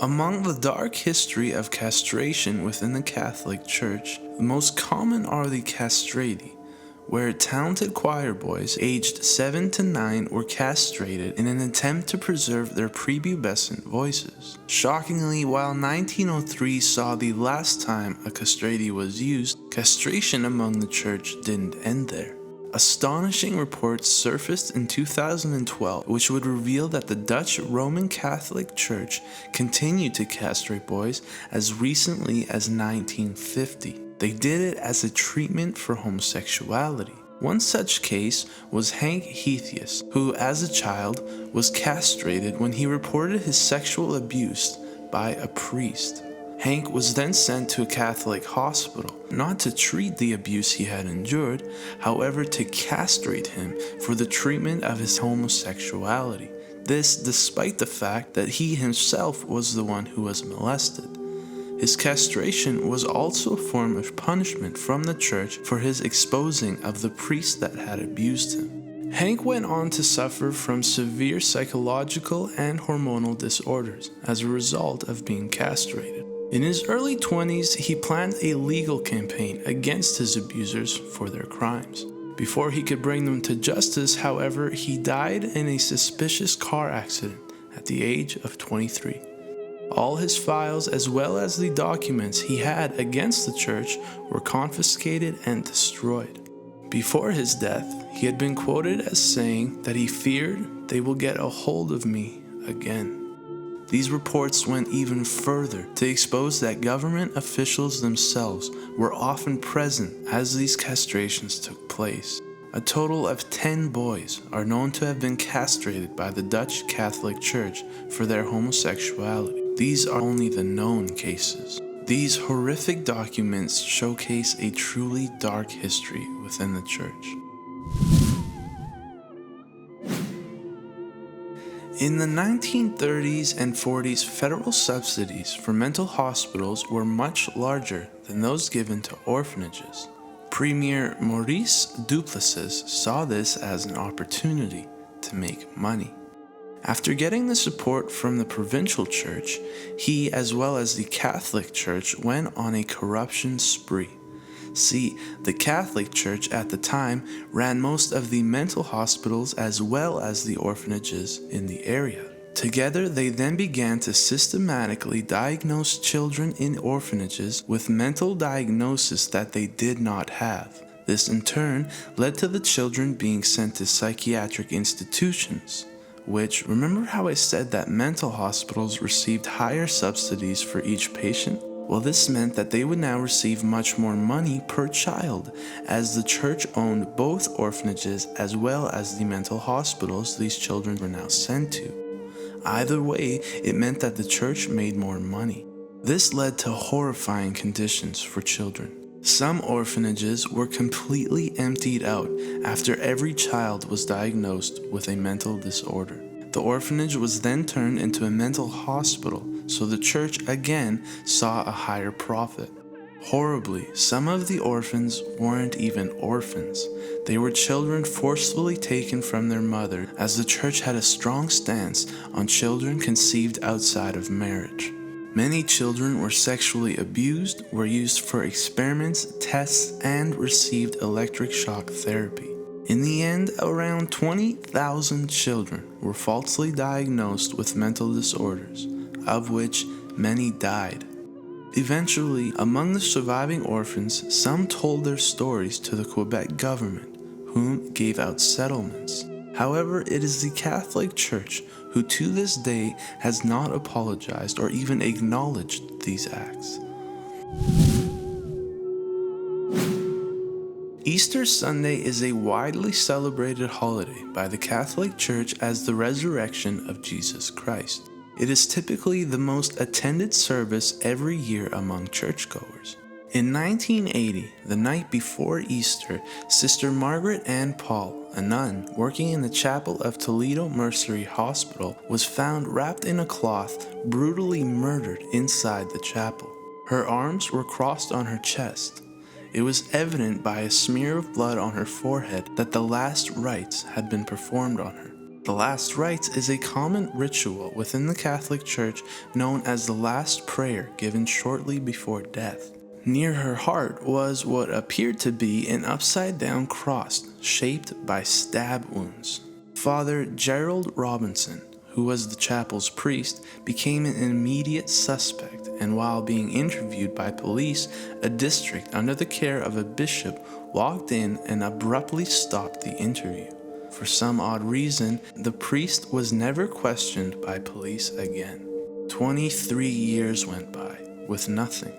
Among the dark history of castration within the Catholic Church, the most common are the castrati, where talented choir boys aged 7 to 9 were castrated in an attempt to preserve their prepubescent voices. Shockingly, while 1903 saw the last time a castrati was used, castration among the church didn't end there. Astonishing reports surfaced in 2012 which would reveal that the Dutch Roman Catholic Church continued to castrate boys as recently as 1950. They did it as a treatment for homosexuality. One such case was Henk Hethius, who as a child was castrated when he reported his sexual abuse by a priest. Henk was then sent to a Catholic hospital, not to treat the abuse he had endured, however to castrate him for the treatment of his homosexuality. This despite the fact that he himself was the one who was molested. His castration was also a form of punishment from the church for his exposing of the priest that had abused him. Henk went on to suffer from severe psychological and hormonal disorders as a result of being castrated. In his early 20s, he planned a legal campaign against his abusers for their crimes. Before he could bring them to justice, however, he died in a suspicious car accident at the age of 23. All his files as well as the documents he had against the church were confiscated and destroyed. Before his death, he had been quoted as saying that he feared they will get a hold of me again. These reports went even further to expose that government officials themselves were often present as these castrations took place. A total of 10 boys are known to have been castrated by the Dutch Catholic Church for their homosexuality. These are only the known cases. These horrific documents showcase a truly dark history within the church. In the 1930s and 40s, federal subsidies for mental hospitals were much larger than those given to orphanages. Premier Maurice Duplessis saw this as an opportunity to make money. After getting the support from the provincial church, he, as well as the Catholic Church, went on a corruption spree. See, the Catholic Church at the time ran most of the mental hospitals as well as the orphanages in the area. Together, they then began to systematically diagnose children in orphanages with mental diagnosis that they did not have. This in turn led to the children being sent to psychiatric institutions. Which, remember how I said that mental hospitals received higher subsidies for each patient? Well, this meant that they would now receive much more money per child, as the church owned both orphanages as well as the mental hospitals these children were now sent to. Either way, it meant that the church made more money. This led to horrifying conditions for children. Some orphanages were completely emptied out after every child was diagnosed with a mental disorder. The orphanage was then turned into a mental hospital, so the church again saw a higher profit. Horribly, some of the orphans weren't even orphans. They were children forcefully taken from their mother, as the church had a strong stance on children conceived outside of marriage. Many children were sexually abused, were used for experiments, tests, and received electric shock therapy. In the end, around 20,000 children were falsely diagnosed with mental disorders, of which many died. Eventually, among the surviving orphans, some told their stories to the Quebec government, whom gave out settlements. However, it is the Catholic Church who to this day has not apologized or even acknowledged these acts. Easter Sunday is a widely celebrated holiday by the Catholic Church as the resurrection of Jesus Christ. It is typically the most attended service every year among churchgoers. In 1980, the night before Easter, Sister Margaret Ann Paul, a nun working in the chapel of Toledo Mercy Hospital, was found wrapped in a cloth, brutally murdered inside the chapel. Her arms were crossed on her chest. It was evident by a smear of blood on her forehead that the last rites had been performed on her. The last rites is a common ritual within the Catholic Church known as the Last Prayer given shortly before death. Near her heart was what appeared to be an upside-down cross shaped by stab wounds. Father Gerald Robinson, who was the chapel's priest, became an immediate suspect, and while being interviewed by police, a district under the care of a bishop walked in and abruptly stopped the interview. For some odd reason, the priest was never questioned by police again. 23 years went by, with nothing.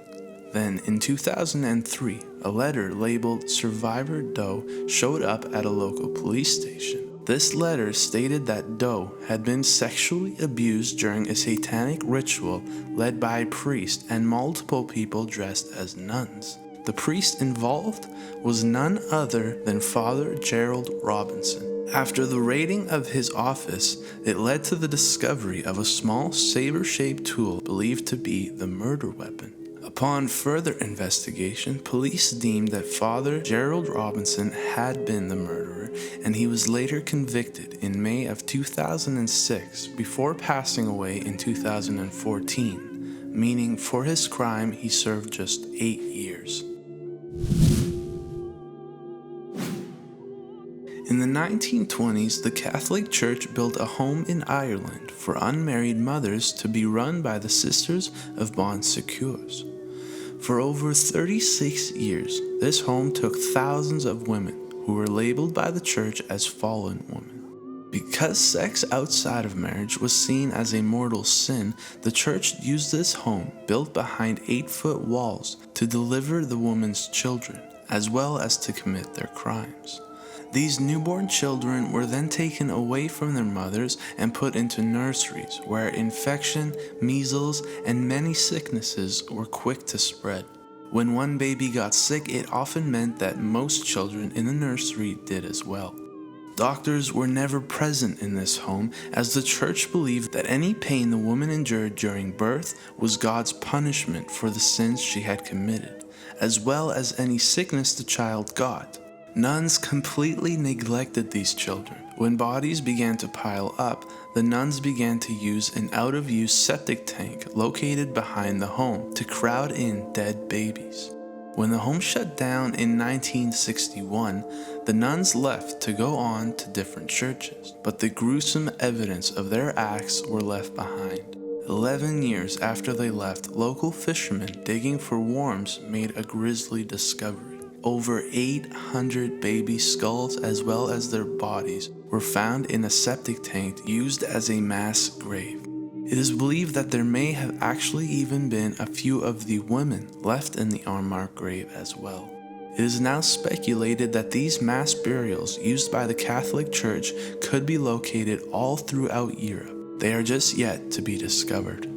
Then, in 2003, a letter labeled Survivor Doe showed up at a local police station. This letter stated that Doe had been sexually abused during a satanic ritual led by a priest and multiple people dressed as nuns. The priest involved was none other than Father Gerald Robinson. After the raiding of his office, it led to the discovery of a small saber-shaped tool believed to be the murder weapon. Upon further investigation, police deemed that Father Gerald Robinson had been the murderer, and he was later convicted in May of 2006 before passing away in 2014, meaning for his crime he served just 8 years. In the 1920s, the Catholic Church built a home in Ireland for unmarried mothers to be run by the Sisters of Bon Secours. For over 36 years, this home took thousands of women who were labeled by the church as fallen women. Because sex outside of marriage was seen as a mortal sin, the church used this home, built behind 8-foot walls, to deliver the woman's children, as well as to commit their crimes. These newborn children were then taken away from their mothers and put into nurseries where infection, measles, and many sicknesses were quick to spread. When one baby got sick, it often meant that most children in the nursery did as well. Doctors were never present in this home, as the church believed that any pain the woman endured during birth was God's punishment for the sins she had committed, as well as any sickness the child got. Nuns completely neglected these children. When bodies began to pile up, the nuns began to use an out-of-use septic tank located behind the home to crowd in dead babies. When the home shut down in 1961, the nuns left to go on to different churches, but the gruesome evidence of their acts were left behind. 11 years after they left, local fishermen digging for worms made a grisly discovery. Over 800 baby skulls as well as their bodies were found in a septic tank used as a mass grave. It is believed that there may have actually even been a few of the women left in the unmarked grave as well. It is now speculated that these mass burials used by the Catholic Church could be located all throughout Europe. They are just yet to be discovered.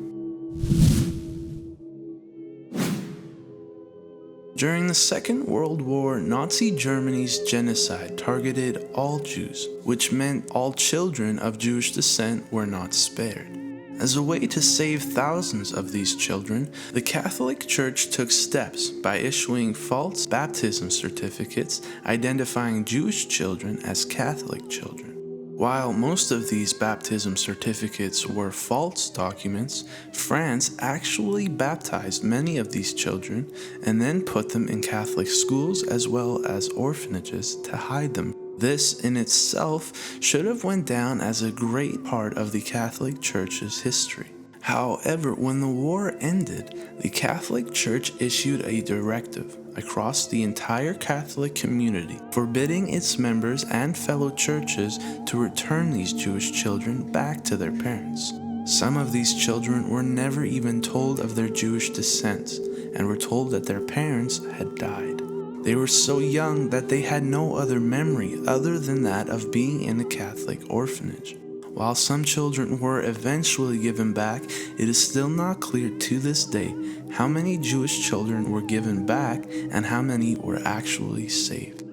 During the Second World War, Nazi Germany's genocide targeted all Jews, which meant all children of Jewish descent were not spared. As a way to save thousands of these children, the Catholic Church took steps by issuing false baptism certificates identifying Jewish children as Catholic children. While most of these baptism certificates were false documents, France actually baptized many of these children and then put them in Catholic schools as well as orphanages to hide them. This in itself should have went down as a great part of the Catholic Church's history. However, when the war ended, the Catholic Church issued a directive across the entire Catholic community, forbidding its members and fellow churches to return these Jewish children back to their parents. Some of these children were never even told of their Jewish descent and were told that their parents had died. They were so young that they had no other memory other than that of being in a Catholic orphanage. While some children were eventually given back, it is still not clear to this day how many Jewish children were given back and how many were actually saved.